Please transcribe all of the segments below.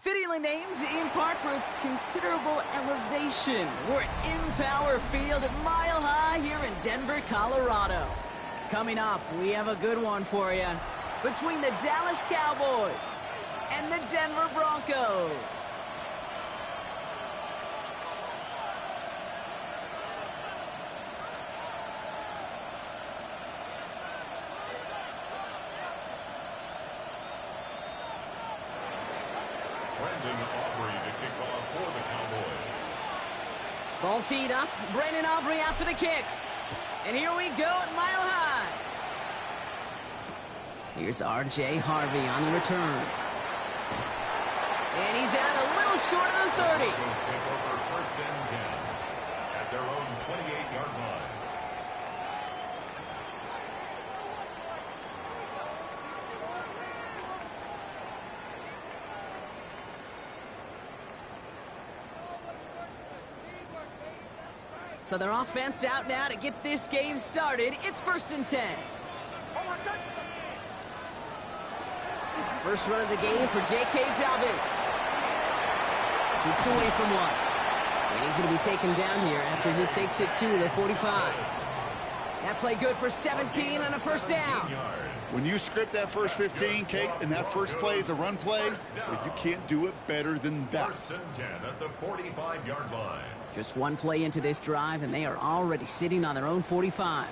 Fittingly named in part for its considerable elevation. We're at Empower Field at Mile High here in Denver, Colorado. Coming up, we have a good one for you between the Dallas Cowboys and the Denver Broncos. Ball teed up. Brandon Aubrey out for the kick. And here we go at Mile High. Here's R.J. Harvey on the return. And he's out a little short of the 30. Take over first and 10 at their own 28-yard line. So their offense out now to get this game started. It's first and 10. First run of the game for J.K. Dobbins. Shoots away from one. And he's going to be taken down here after he takes it to the 45. That play good for 17 and a first down. When you script that first 15, Kate, and that first play is a run play, well, you can't do it better than that. First and 10 at the 45-yard line. Just one play into this drive, and they are already sitting on their own 45.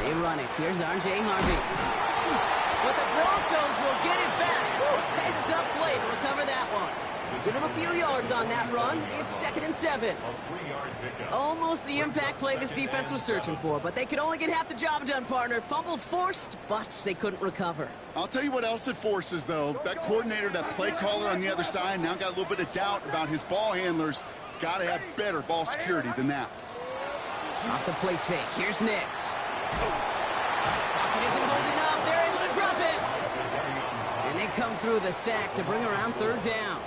They run it. Here's R.J. Harvey. But the Broncos will get it back. Heads up play to recover that one. Give him a few yards on that run. It's second and 7. Almost the impact play this defense was searching for, but they could only get half the job done, partner. Fumble forced, but they couldn't recover. I'll tell you what else it forces, though. That coordinator, that play caller on the other side, now got a little bit of doubt about his ball handlers. Got to have better ball security than that. Off the play fake. Here's Nix. Pocket isn't holding up. They're able to drop it. And they come through the sack to bring around third down.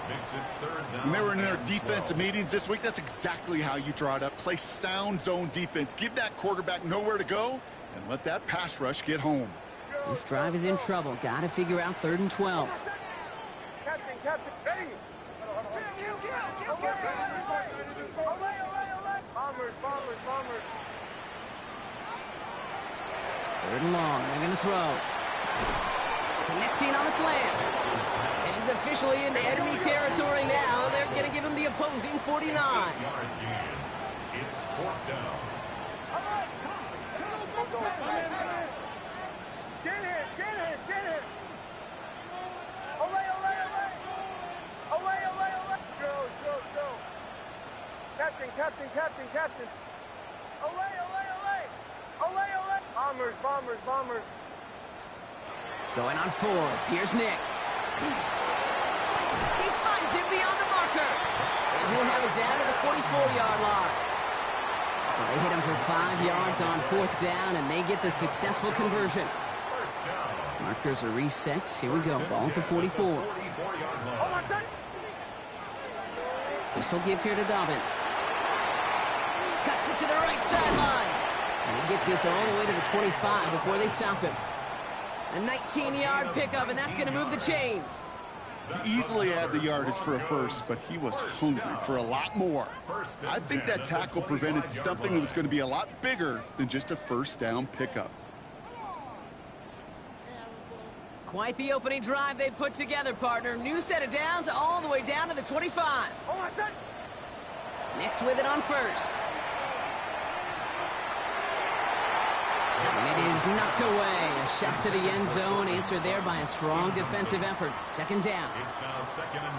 When they were in their defensive meetings this week, that's exactly how you draw it up. Play sound zone defense. Give that quarterback nowhere to go and let that pass rush get home. This drive is in trouble. Got to figure out third and 12. Captain, ready. Bombers. Third and long. They're going to throw. Connecting on the slant. And he's officially into enemy territory now. They're going to give him the opposing 49. It's fourth down. Shanahan. Joe. Captain. Olay. Bombers. Going on fourth. Here's Nix. He finds him beyond the marker. And he'll have it down to the 44-yard line. So they hit him for 5 yards on fourth down, and they get the successful conversion. Markers are reset. Here we go. Ball at the 44. Pistol give here to Dobbins. Cuts it to the right sideline. And he gets this all the way to the 25 before they stop him. A 19-yard pickup, and that's going to move the chains. He easily had the yardage for a first, but he was hungry for a lot more. I think that tackle prevented something that was going to be a lot bigger than just a first down pickup. Quite the opening drive they put together, partner. New set of downs all the way down to the 25. Nix with it on first. And it is knocked away. A shot to the end zone, answered there by a strong defensive effort. Second down.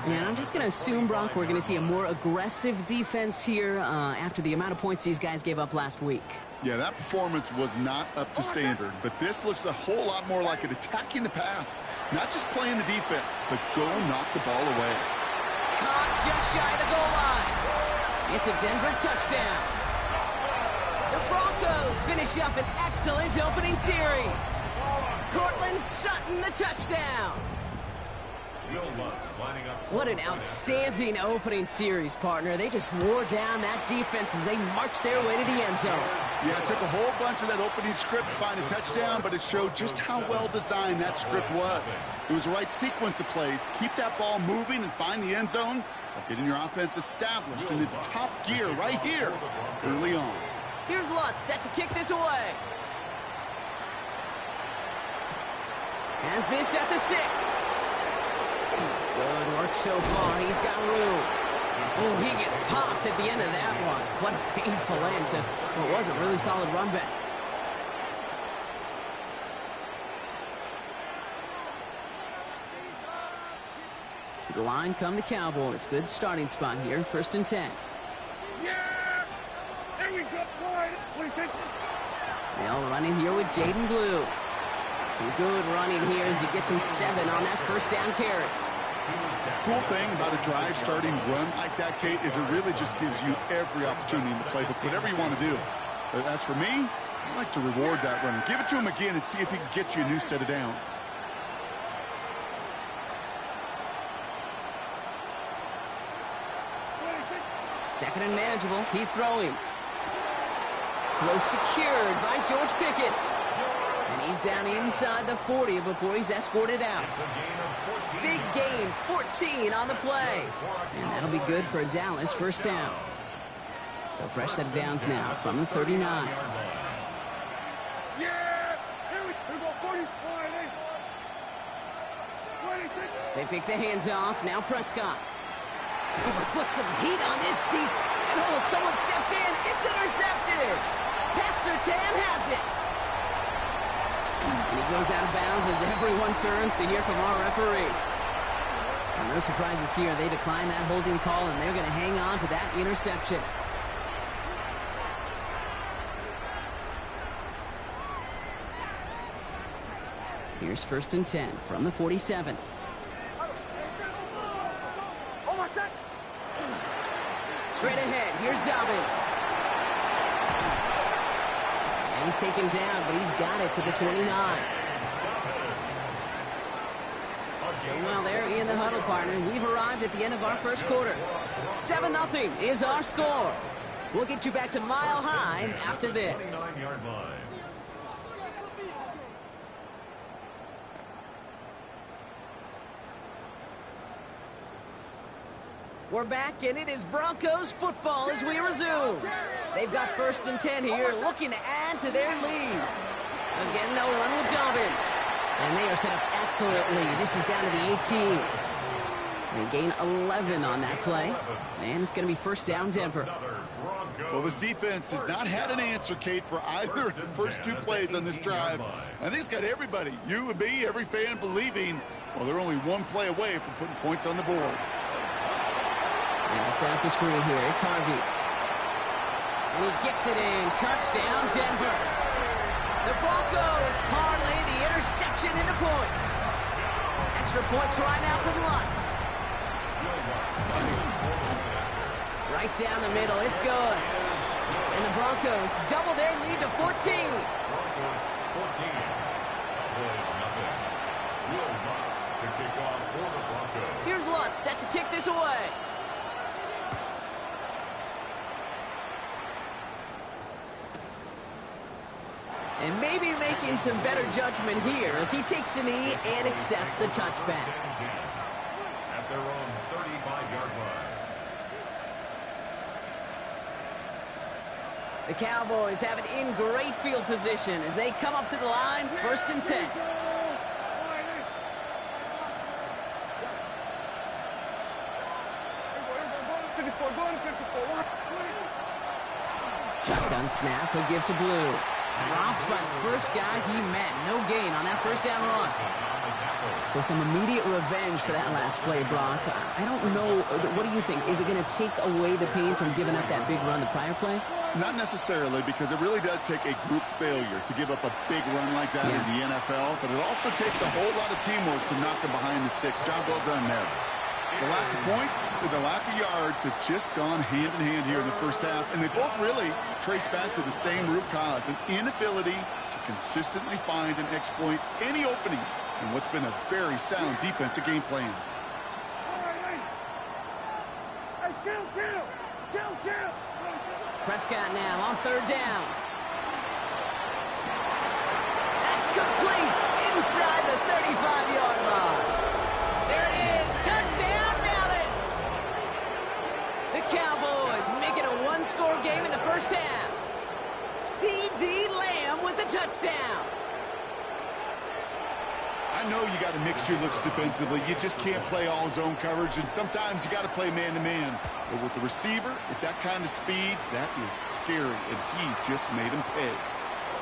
And I'm just going to assume, Brock, we're going to see a more aggressive defense here after the amount of points these guys gave up last week. Yeah, that performance was not up to standard, but this looks a whole lot more like it attacking the pass. Not just playing the defense, but go knock the ball away. Caught just shy of the goal line. It's a Denver touchdown. The Broncos finish up an excellent opening series. Cortland Sutton, the touchdown. What an outstanding opening series, partner. They just wore down that defense as they marched their way to the end zone. Yeah, it took a whole bunch of that opening script to find a touchdown, but it showed just how well designed that script was. It was the right sequence of plays to keep that ball moving and find the end zone while getting your offense established in its top gear right here early on. Here's Lutz set to kick this away. Has this at the 6. Good work so far. He's got room. Oh, he gets popped at the end of that one. What a painful end to what was a really solid run back. To the line come the Cowboys. Good starting spot here. 1st and 10. Yeah! There we go, boys! What do you think? They'll run in here with Jaden Blue. Some good running here as he gets him 7 on that 1st down carry. Cool thing about a drive starting run like that, Kate, is it really just gives you every opportunity in the playbook, whatever you want to do. But as for me, I like to reward that runner. Give it to him again and see if he can get you a new set of downs. Second and manageable. He's throwing. Throw secured by George Pickett. And he's down inside the 40 before he's escorted out. Big gain, 14 on the play. And that'll be good for a Dallas 1st down. So fresh set of downs now from the 39. Yeah! Here we go, 45, They fake the hands off. Now Prescott. Oh, put some heat on this deep. And oh, someone stepped in. It's intercepted. Pat Surtain has it. And he goes out of bounds as everyone turns to hear from our referee. And no surprises here. They decline that holding call, and they're going to hang on to that interception. Here's 1st and 10 from the 47. Straight ahead, here's Dobbins. And he's taken down, but he's got it to the 29. So, well, there in the huddle, partner. We've arrived at the end of our 1st quarter. 7-0 is our score. We'll get you back to Mile High after this. We're back, and it is Broncos football as we resume. They've got 1st and 10 here, looking to add to their lead. Again, they'll run with Dobbins. And they are set up excellently. This is down to the 18. They gain 11 on that play. And it's going to be 1st down Denver. Well, this defense has not had an answer, Kate, for either of the first 2 plays on this drive. I think it's got everybody, you and me, every fan believing, well, they're only 1 play away from putting points on the board. And set up the screen here. It's Harvey. And he gets it in. Touchdown, Denver. The Broncos parlay the interception into points. Extra points right now from Lutz. Right down the middle. It's good. And the Broncos double their lead to 14. Broncos 14. Cowboys nothing. Will Lutz to kick off for the Broncos. Here's Lutz set to kick this away. And maybe making some better judgment here as he takes a knee and accepts the touchback. At their own 35-yard line. The Cowboys have it in great field position as they come up to the line, 1st and 10. Shotgun snap, he'll give to Blue. Dropped by the first guy he met. No gain on that 1st down run. So some immediate revenge for that last play, Brock. I don't know. What do you think? Is it going to take away the pain from giving up that big run the prior play? Not necessarily, because it really does take a group failure to give up a big run like that in the NFL, but it also takes a whole lot of teamwork to knock them behind the sticks. Job well done there. The lack of points and the lack of yards have just gone hand in hand here in the 1st half, and they both really trace back to the same root cause, an inability to consistently find and exploit any opening in what's been a very sound defensive game plan. Prescott now on third down. That's complete inside the 35-yard line. There it is. Touchdown, Dallas. The Cowboys make it a one-score game in the first half. C.D. Lamb with the touchdown. I know you got to mix your looks defensively. You just can't play all zone coverage, and sometimes you got to play man-to-man. But with the receiver, with that kind of speed, that is scary, and he just made him pay.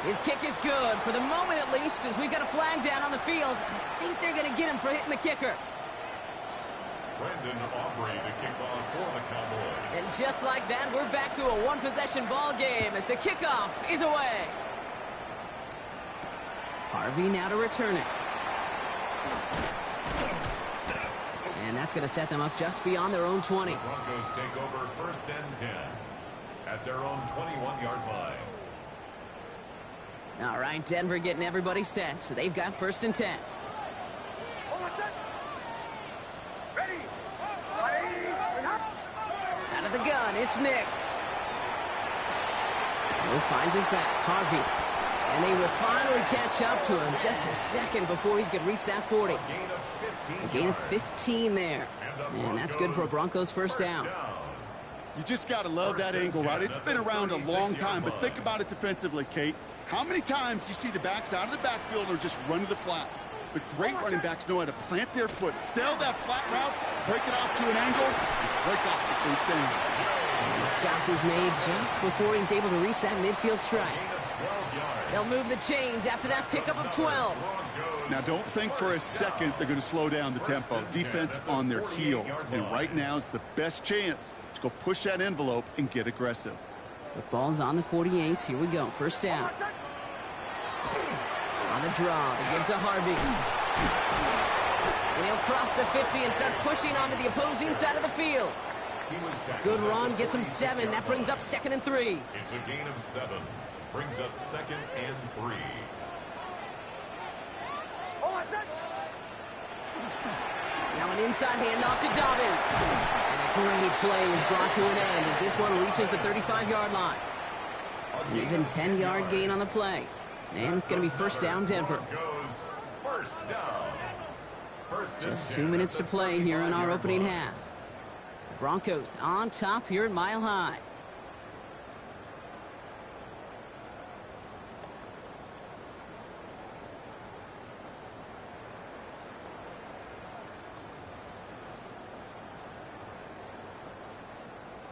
His kick is good, for the moment at least, as we've got a flag down on the field. I think they're going to get him for hitting the kicker. Brandon Aubrey to kick off for the Cowboys. And just like that, we're back to a one-possession ball game as the kickoff is away. Harvey now to return it. And that's going to set them up just beyond their own 20. The Broncos take over 1st and 10 at their own 21-yard line. All right, Denver getting everybody set, so they've got 1st and 10. Ready. Out of the gun, it's Nix. He finds his back, Harvey. And they will finally catch up to him just a second before he could reach that 40. A gain of 15 there. And that's good for a Broncos first down. You just got to love that angle, right? It's been around a long time, but think about it defensively, Kate. How many times you see the backs out of the backfield or just run to the flat? The great running backs know how to plant their foot, sail that flat route, break it off to an angle, and break off the first down. And the stop is made just before he's able to reach that midfield strike. They'll move the chains after that pickup of 12. Now, don't think for a second they're going to slow down the tempo. Defense on their heels. And right now is the best chance to go push that envelope and get aggressive. The ball's on the 48. Here we go. First down. On the draw. They give to Harvey. And he'll cross the 50 and start pushing onto the opposing side of the field. Good run. Gets him 7. That brings up 2nd and 3. It's a gain of 7. Brings up 2nd and 3. Now an inside handoff to Dobbins. And a great play is brought to an end as this one reaches the 35-yard line. An even 10-yard gain on the play. And it's going to be first down, Denver. Just 2 minutes to play here in our opening half. The Broncos on top here at Mile High.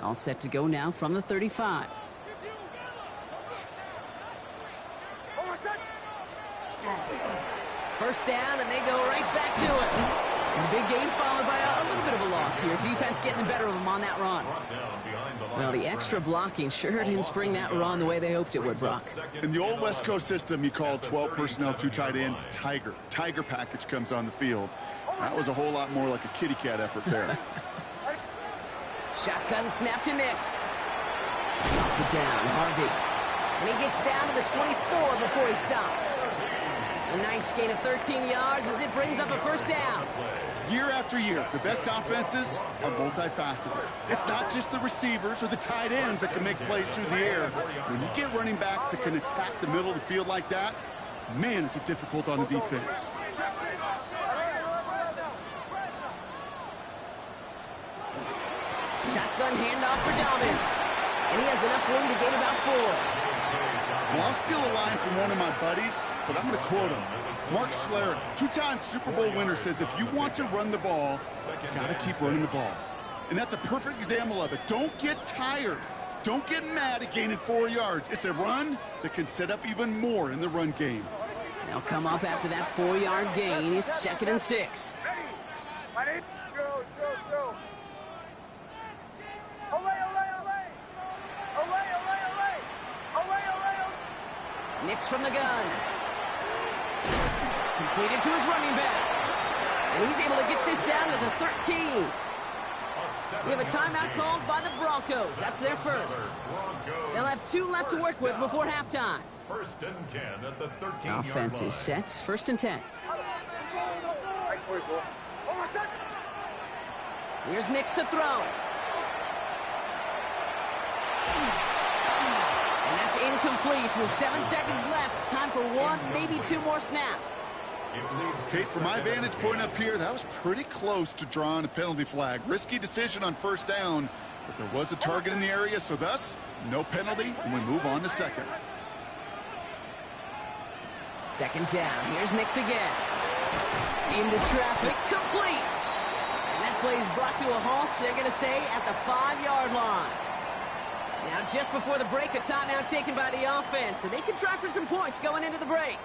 All set to go now from the 35. First down, and they go right back to it. And the big gain followed by a little bit of a loss here. Defense getting the better of them on that run. Well, the extra blocking sure didn't spring that run the way they hoped it would, Brock. In the old West Coast system, you called 12 personnel, 2 tight ends, Tiger. Tiger package comes on the field. That was a whole lot more like a kitty cat effort there. Shotgun snap to Nix. Drops it down, Harvey. And he gets down to the 24 before he stopped. A nice gain of 13 yards as it brings up a first down. Year after year, the best offenses are multifaceted. It's not just the receivers or the tight ends that can make plays through the air. When you get running backs that can attack the middle of the field like that, man, is it difficult on the defense. Shotgun handoff for Dobbins. And he has enough room to gain about 4. Well, I'll steal a line from one of my buddies, but I'm going to quote him. Mark Schlereth, 2-time Super Bowl winner, says if you want to run the ball, you got to keep running the ball. And that's a perfect example of it. Don't get tired. Don't get mad at gaining 4 yards. It's a run that can set up even more in the run game. They'll come up after that 4-yard gain. It's 2nd and 6. Nix from the gun. Completed to his running back. And he's able to get this down to the 13. We have a timeout called by the Broncos. That's their first. They'll have 2 left to work with before halftime. 1st and 10 at the 13-yard Offense is set. 1st and 10. Here's Nix to throw. incomplete. With 7 seconds left. Time for one, maybe two more snaps. Kate, from my vantage point up here, that was pretty close to drawing a penalty flag. Risky decision on first down, but there was a target in the area, so thus, no penalty, and we move on to second. Second down. Here's Nix again. Into traffic. Complete. And that play is brought to a halt, they're going to say, at the 5-yard line. Now, just before the break, a timeout taken by the offense, and they can try for some points going into the break.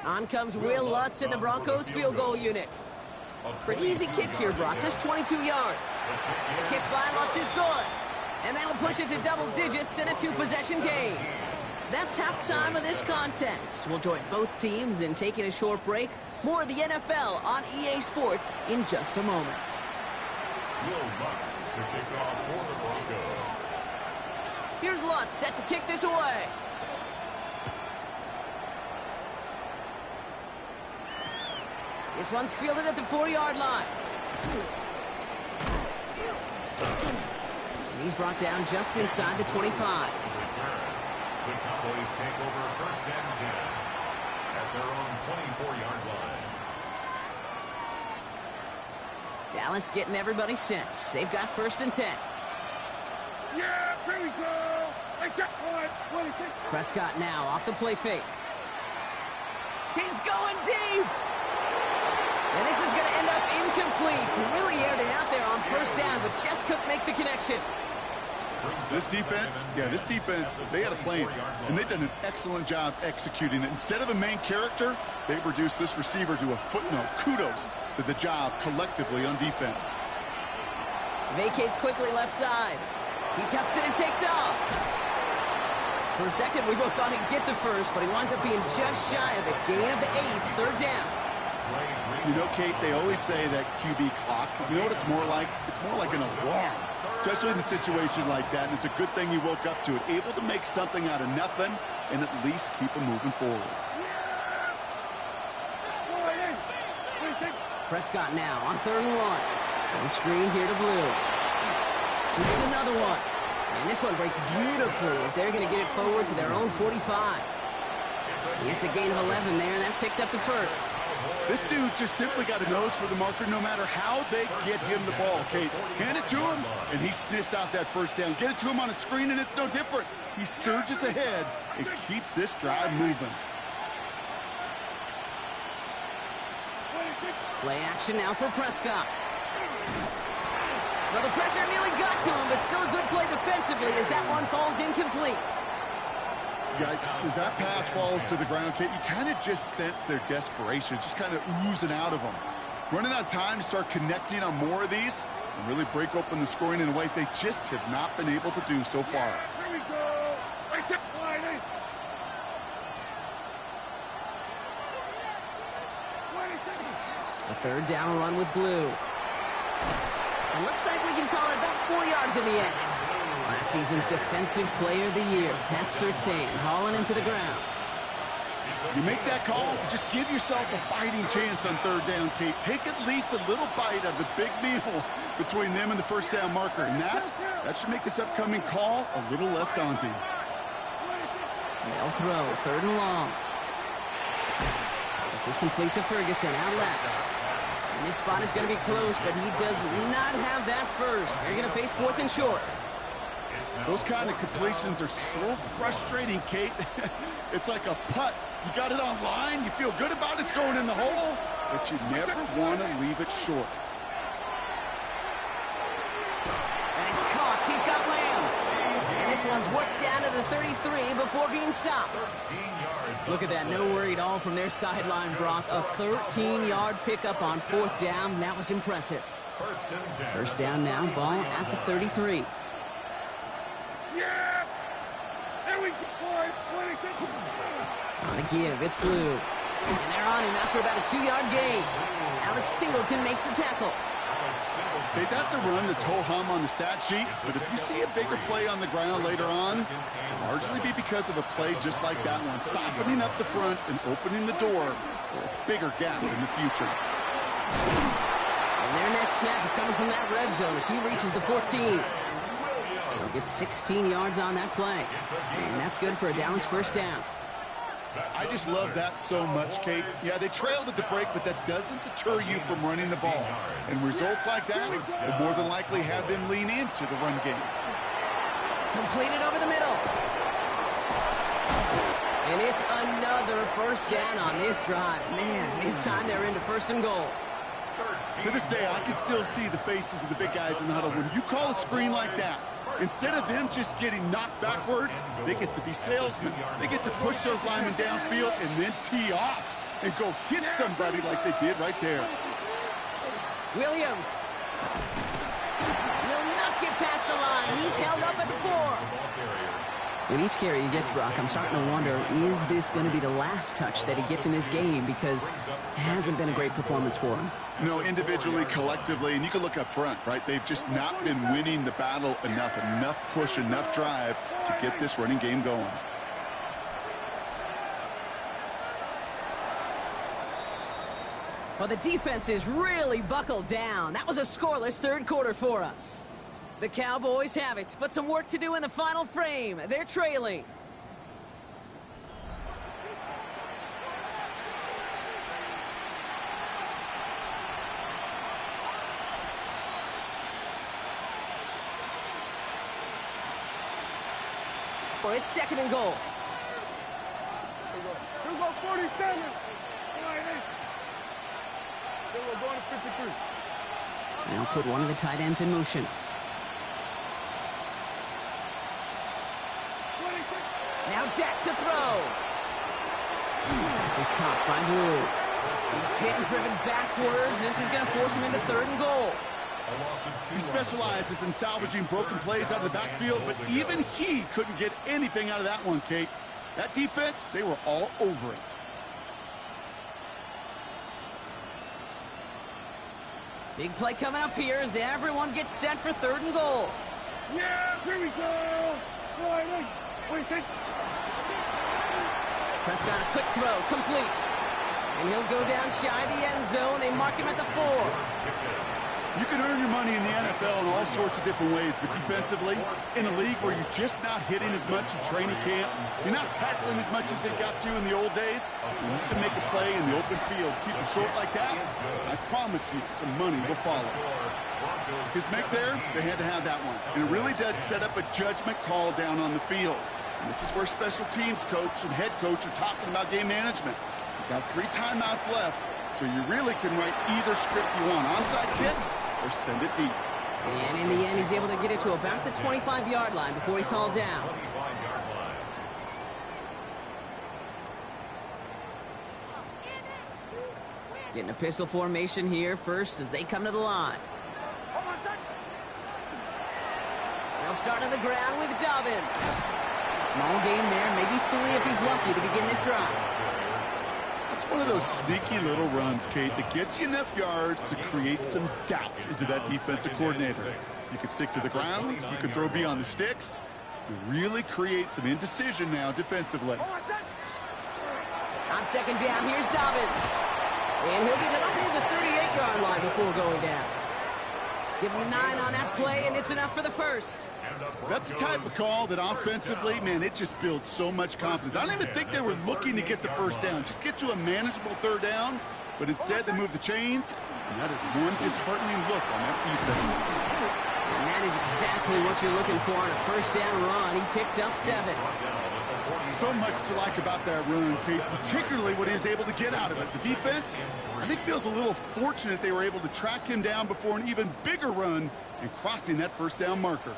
On comes Will Lutz in the Broncos field goal unit. Pretty easy kick here, Brock, just 22 yards. The kick by Lutz is good. And that'll push it to double digits in a 2-possession game. That's halftime of this contest. We'll join both teams in taking a short break. More of the NFL on EA Sports in just a moment. Will Lutz to kick off for the Broncos. Here's Lutz set to kick this away. This one's fielded at the 4-yard line. And he's brought down just inside the 25. The Cowboys take over first and 10 at their own 24-yard line. Dallas getting everybody set. They've got first and 10. Yeah, here we go. Like that one. Prescott now off the play fake. He's going deep. And this is going to end up incomplete. He really aired it out there on first down, but just couldn't make the connection. This defense, they had a plan, and they've done an excellent job executing it. Instead of a main character, they've reduced this receiver to a footnote. Kudos to the job collectively on defense. Vacates quickly left side. He tucks it and takes off. For a second, we both thought he'd get the first, but he winds up being just shy of a gain of the 8. Third down. You know, Kate, they always say that QB clock, you know what it's more like? It's more like an alarm, especially in a situation like that, and it's a good thing he woke up to it, able to make something out of nothing and at least keep him moving forward. Prescott now on 3rd and 1. On screen here to Blue. Shoots another one. And this one breaks beautifully as they're going to get it forward to their own 45. It's a gain of 11 there, and that picks up the first. This dude just simply got a nose for the marker no matter how they get him the ball, Kate. Hand it to him, and he sniffs out that first down. Get it to him on a screen, and it's no different. He surges ahead and keeps this drive moving. Play action now for Prescott. Well, the pressure nearly got to him, but still a good play defensively as that one falls incomplete. Yikes, as that pass falls to the ground, Kate, you kind of just sense their desperation, just kind of oozing out of them. Running out of time to start connecting on more of these and really break open the scoring in a way they just have not been able to do so far. Here we go. Right there, Whitey. A 3rd down run with Blue. It looks like we can call it about 4 yards in the end. Last season's Defensive Player of the Year, Pat Surtain, hauling him to the ground. You make that call to just give yourself a fighting chance on 3rd down, Kate. Take at least a little bite of the big meal between them and the first down marker. And that should make this upcoming call a little less daunting. They'll throw, 3rd and long. This is complete to Ferguson, out left. And this spot is going to be close, but he does not have that first. They're going to face 4th and short. Those kind of completions are so frustrating, Kate. It's like a putt. You got it on line, you feel good about it, it's going in the hole, but you never want to leave it short. And he's caught. He's got Lamb. And this one's worked down to the 33 before being stopped. Look at that. No worry at all from their sideline, Brock. A 13-yard pickup on 4th down. That was impressive. First down now. Ball at the 33. Yeah! There we go, boys. 26. On the give, it's Blue. And they're on him after about a 2-yard gain. Alex Singleton makes the tackle. Okay, that's a run that's ho-hum on the stat sheet, but if you see a bigger play on the ground later on, it'll largely be because of a play just like that one, softening up the front and opening the door for a bigger gap in the future. And their next snap is coming from that red zone as he reaches the 14. He'll get 16 yards on that play. And that's good for a Dallas first down. I just love that so much, Kate. Yeah, they trailed at the break, but that doesn't deter you from running the ball. And results like that will more than likely have them lean into the run game. Completed over the middle. And it's another first down on this drive. Man, this time they're into first and goal. To this day, I can still see the faces of the big guys in the huddle. When you call a screen like that, instead of them just getting knocked backwards, they get to be salesmen. They get to push those linemen downfield and then tee off and go hit somebody like they did right there. Williams will not get past the line. He's held up at the 4. With each carry he gets, Brock, I'm starting to wonder, is this going to be the last touch that he gets in this game? Because it hasn't been a great performance for him. No, individually, collectively, and you can look up front, right? They've just not been winning the battle enough push, enough drive to get this running game going. Well, the defense is really buckled down. That was a scoreless third quarter for us. The Cowboys have it, but some work to do in the final frame. They're trailing. It's second and goal. Here we go, 47. All right, hey. Here we go, going to 53. Now put one of the tight ends in motion. Now Dak to throw. This is caught by Blue. He's hit and driven backwards. This is going to force him into third and goal. He specializes in salvaging broken plays out of the backfield, but even he couldn't get anything out of that one, Kate. That defense, they were all over it. Big play coming up here as everyone gets set for third and goal. Yeah, here we go. All right, hey. Wait. Prescott, a quick throw, complete. And he'll go down shy of the end zone. They mark him at the 4. You can earn your money in the NFL in all sorts of different ways, but defensively, in a league where you're just not hitting as much in training camp, you're not tackling as much as they got to in the old days, you need to make a play in the open field. Keep it short like that, I promise you some money will follow. His make there, they had to have that one. And it really does set up a judgment call down on the field. And this is where special teams coach and head coach are talking about game management. You've got 3 timeouts left, so you really can write either script you want. Onside kick or send it deep. And in the end, he's able to get it to about the 25-yard line before he's hauled down. Getting a pistol formation here first as they come to the line. They'll start on the ground with Dobbins. Small gain there, maybe 3 if he's lucky to begin this drive. That's one of those sneaky little runs, Kate, that gets you enough yards to create some doubt into that defensive coordinator. You can stick to the ground. You can throw beyond the sticks. You really create some indecision now defensively. On second down, here's Dobbins. And he'll get it up near the 38-yard line before going down. Give him 9 on that play, and it's enough for the first. That's the type of call that offensively, man, it just builds so much confidence. I don't even think they were looking to get the first down. Just get to a manageable third down, but instead they move the chains, and that is one disheartening look on that defense. And that is exactly what you're looking for on a first down run. He picked up 7. So much to like about that run, Kate, particularly what he was able to get out of it. The defense, I think, feels a little fortunate they were able to track him down before an even bigger run and crossing that first down marker.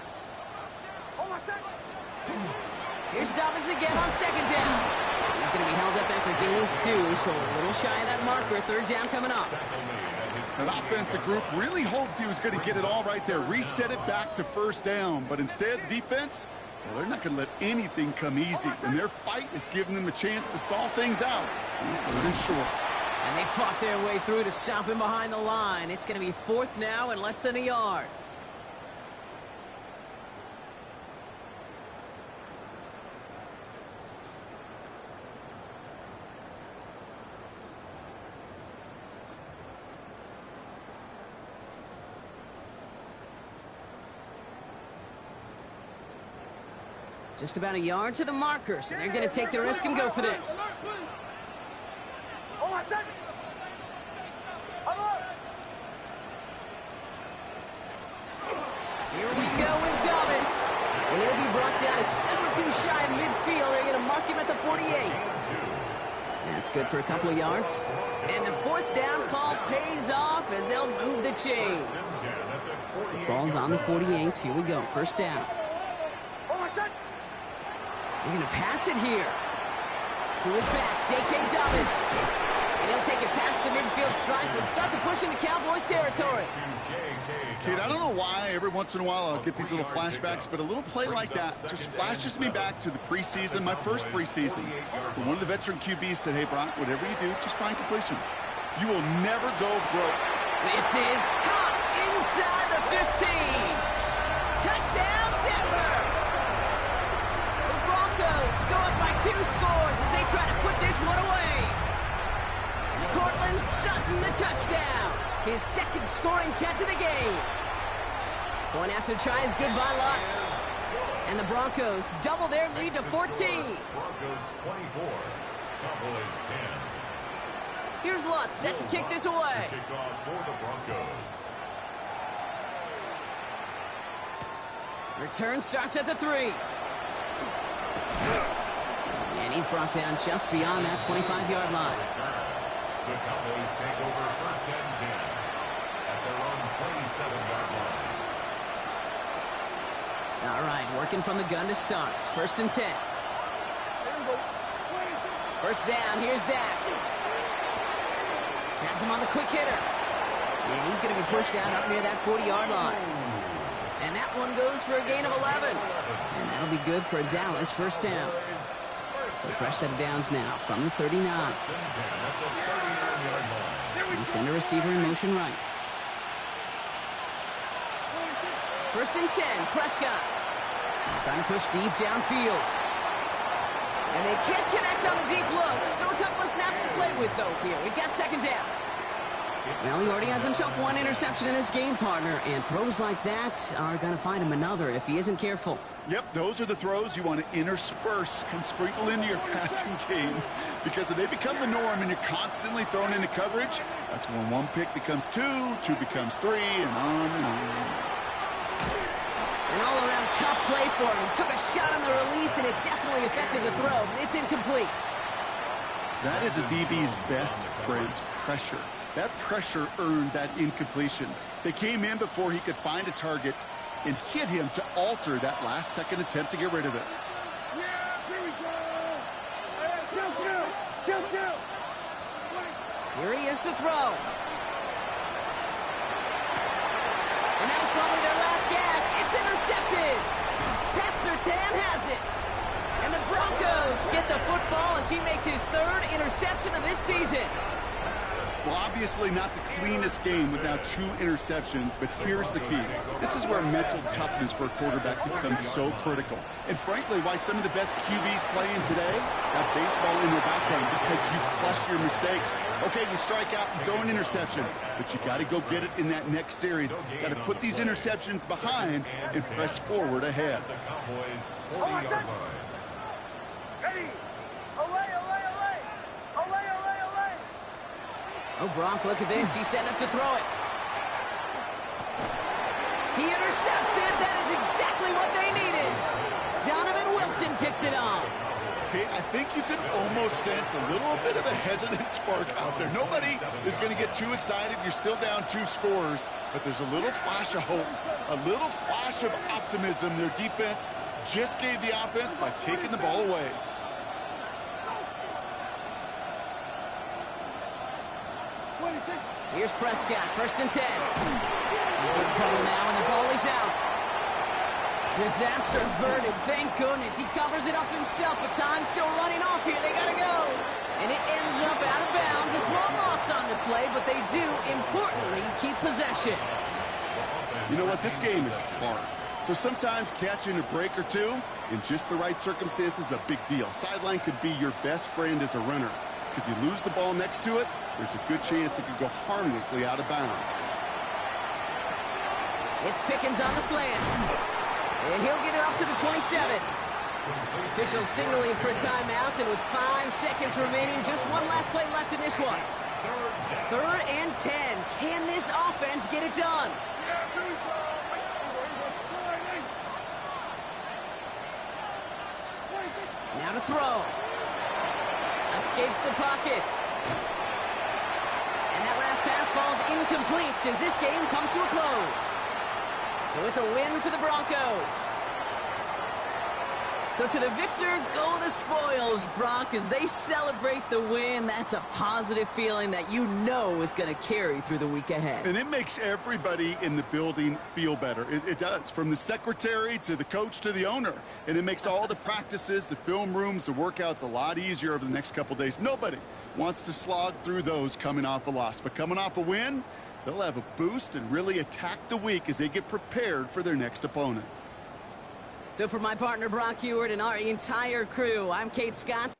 Here's Dobbins again on second down. He's going to be held up after gaining 2, so a little shy of that marker. Third down coming up. That offensive group really hoped he was going to get it all right there, reset it back to first down. But instead, the defense, well, they're not going to let anything come easy. And their fight is giving them a chance to stall things out. Third and short. And they fought their way through to stop him behind the line. It's going to be 4th now and less than a yard. Just about a yard to the marker, so they're going to take the risk and go for this. Here we go with Dobbins. And he'll be brought down a step or two shy of midfield. They're going to mark him at the 48. That's good for a couple of yards. And the fourth down call pays off as they'll move the chain. The ball's on the 48. Here we go. First down. They're going to pass it here. To his back, J.K. Dobbins. And he'll take it past the midfield stripe and start the push into Cowboys territory. Kid, I don't know why every once in a while I'll get these little flashbacks, but a little play like that just flashes me back to the preseason, my first preseason. When one of the veteran QBs said, hey, Brock, whatever you do, just find completions. You will never go broke. This is caught inside the 15. Touchdown, Denver. The Broncos go up by 2 scores as they try to put this one away. Cortland Sutton, the touchdown. His second scoring catch of the game. Going after try is good by Lutz. And the Broncos double their lead to 14. Broncos 24, Cowboys 10. Here's Lutz set to kick this away. Kickoff for the Broncos. Return starts at the 3. And he's brought down just beyond that 25-yard line. The Cowboys take over first and 10 at their own 27-yard line. All right, working from the gun to start. First and 10. First down, here's Dak. Has him on the quick hitter. And he's going to be pushed out up near that 40-yard line. And that one goes for a gain of 11. And that'll be good for a Dallas first down. So fresh set of downs now from the 39. We send a receiver in motion right. First and 10, Prescott. Trying to push deep downfield. And they can't connect on the deep look. Still a couple of snaps to play with, though, here. We've got second down. Well, he already has himself one interception in this game, partner, and throws like that are going to find him another if he isn't careful. Yep, those are the throws you want to intersperse and sprinkle into your passing game, because if they become the norm and you're constantly thrown into coverage, that's when one pick becomes 2, 2 becomes 3, and on and on. An all-around tough play for him. He took a shot on the release, and it definitely affected the throw. It's incomplete. That is a DB's best friend, pressure. That pressure earned that incompletion. They came in before he could find a target and hit him to alter that last-second attempt to get rid of it. Here he is to throw. And that was probably their last gas. It's intercepted. Pat Surtain has it. And the Broncos get the football as he makes his 3rd interception of this season. Well, obviously not the cleanest game with now 2 interceptions, but here's the key. This is where mental toughness for a quarterback becomes so critical. And frankly, why some of the best QBs playing today have baseball in their background, because you flush your mistakes. Okay, you strike out, you go an interception, but you got to go get it in that next series. Got to put these interceptions behind and press forward ahead. The Cowboys 40-yard line. Ready! Away, away, away! Away, away, away! Oh, Brock, look at this. He's setting up to throw it. He intercepts it. That is exactly what they needed. Donovan Wilson picks it off. Okay, I think you can almost sense a little bit of a hesitant spark out there. Nobody is going to get too excited. You're still down 2 scores, but there's a little flash of hope, a little flash of optimism. Their defense just gave the offense by taking the ball away. Here's Prescott, first and 10. In trouble now, and the ball is out. Disaster averted, thank goodness. He covers it up himself, but time's still running off here. They gotta go. And it ends up out of bounds. A small loss on the play, but they do, importantly, keep possession. You know what? This game is hard. So sometimes catching a break or 2 in just the right circumstances is a big deal. Sideline could be your best friend as a runner, because you lose the ball next to it, there's a good chance it could go harmlessly out of bounds. It's Pickens on the slant. And he'll get it up to the 27. Officials signaling for a timeout, and with 5 seconds remaining, just one last play left in this one. 3rd and 10. Can this offense get it done? Now to throw. Escapes the pocket. And that last pass falls incomplete as this game comes to a close. So it's a win for the Broncos. So to the victor go the spoils, Brock, as they celebrate the win. That's a positive feeling that you know is going to carry through the week ahead. And it makes everybody in the building feel better. It does, from the secretary to the coach to the owner. And it makes all the practices, the film rooms, the workouts a lot easier over the next couple days. Nobody wants to slog through those coming off a loss. But coming off a win, they'll have a boost and really attack the week as they get prepared for their next opponent. So for my partner Brock Heward and our entire crew, I'm Kate Scott.